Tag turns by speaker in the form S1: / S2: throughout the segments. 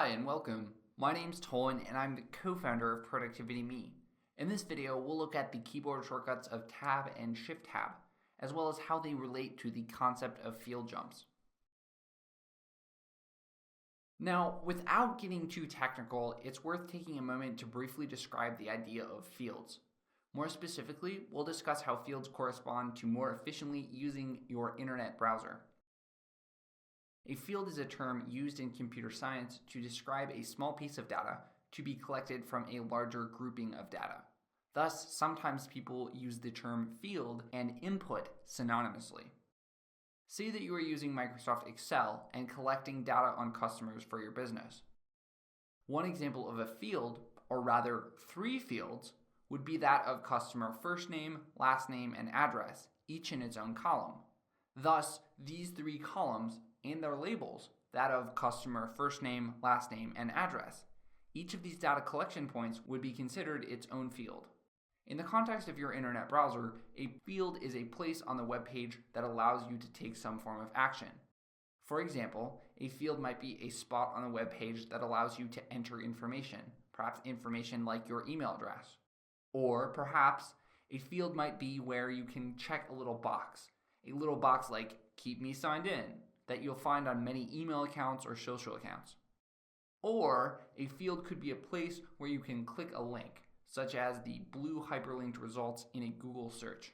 S1: Hi and welcome. My name's Tolan and I'm the co-founder of ProductivityMe. In this video, we'll look at the keyboard shortcuts of Tab and Shift-Tab, as well as how they relate to the concept of field jumps. Now, without getting too technical, it's worth taking a moment to briefly describe the idea of fields. More specifically, we'll discuss how fields correspond to more efficiently using your internet browser. A field is a term used in computer science to describe a small piece of data to be collected from a larger grouping of data. Thus, sometimes people use the term field and input synonymously. Say that you are using Microsoft Excel and collecting data on customers for your business. One example of a field, or rather 3 fields, would be that of customer first name, last name, and address, each in its own column. Thus, these 3 columns and their labels, that of customer first name, last name, and address. Each of these data collection points would be considered its own field. In the context of your internet browser, a field is a place on the web page that allows you to take some form of action. For example, a field might be a spot on the web page that allows you to enter information, perhaps information like your email address. Or perhaps a field might be where you can check a little box like "Keep me signed in," that you'll find on many email accounts or social accounts. Or a field could be a place where you can click a link, such as the blue hyperlinked results in a Google search.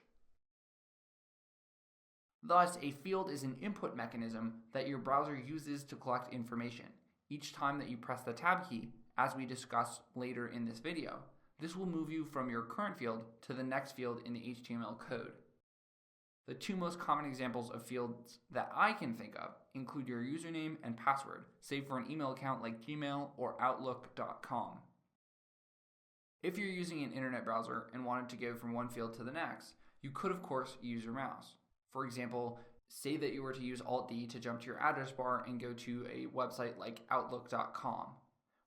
S1: Thus, a field is an input mechanism that your browser uses to collect information. Each time that you press the Tab key, as we discuss later in this video, this will move you from your current field to the next field in the HTML code. The 2 most common examples of fields that I can think of include your username and password, saved for an email account like Gmail or Outlook.com. If you're using an internet browser and wanted to go from one field to the next, you could of course use your mouse. For example, say that you were to use Alt-D to jump to your address bar and go to a website like Outlook.com.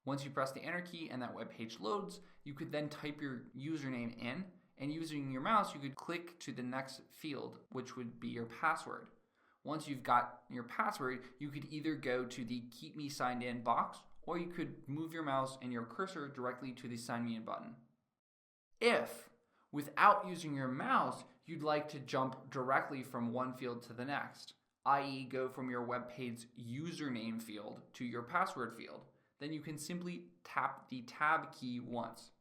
S1: Once you press the Enter key and that web page loads, you could then type your username in, and using your mouse, you could click to the next field, which would be your password. Once you've got your password, you could either go to the Keep Me Signed In box, or you could move your mouse and your cursor directly to the Sign Me In button. If, without using your mouse, you'd like to jump directly from one field to the next, i.e. go from your web page's username field to your password field, then you can simply tap the Tab key once.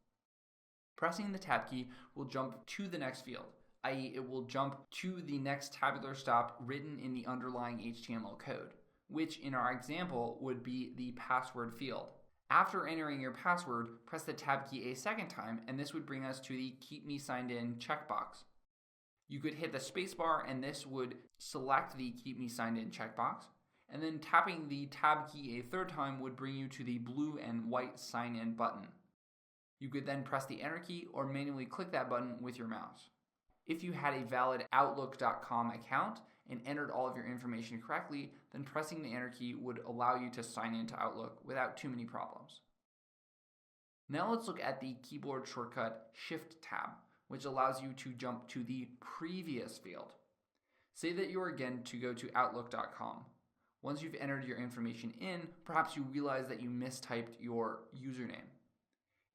S1: Pressing the Tab key will jump to the next field, i.e. it will jump to the next tabular stop written in the underlying HTML code, which in our example would be the password field. After entering your password, press the Tab key a second time, and this would bring us to the Keep Me Signed In checkbox. You could hit the spacebar and this would select the Keep Me Signed In checkbox, and then tapping the Tab key a third time would bring you to the blue and white Sign In button. You could then press the Enter key or manually click that button with your mouse. If you had a valid Outlook.com account and entered all of your information correctly, then pressing the Enter key would allow you to sign into Outlook without too many problems. Now let's look at the keyboard shortcut Shift-Tab, which allows you to jump to the previous field. Say that you are again to go to Outlook.com. Once you've entered your information in, perhaps you realize that you mistyped your username.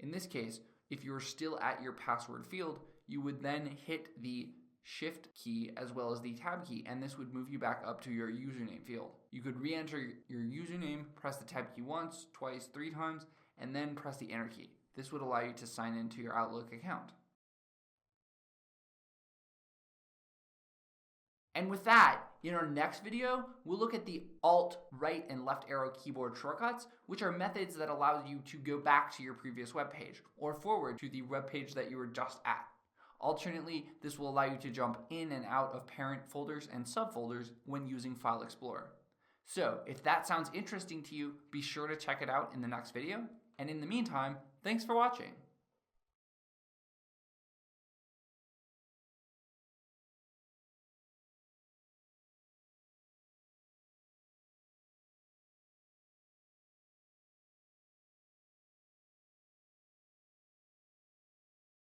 S1: In this case, if you're still at your password field, you would then hit the Shift key as well as the Tab key, and this would move you back up to your username field. You could re-enter your username, press the Tab key once, twice, 3 times, and then press the Enter key. This would allow you to sign into your Outlook account. And with that, in our next video, we'll look at the Alt, right, and left arrow keyboard shortcuts, which are methods that allow you to go back to your previous web page or forward to the web page that you were just at. Alternately, this will allow you to jump in and out of parent folders and subfolders when using File Explorer. So if that sounds interesting to you, be sure to check it out in the next video. And in the meantime, thanks for watching.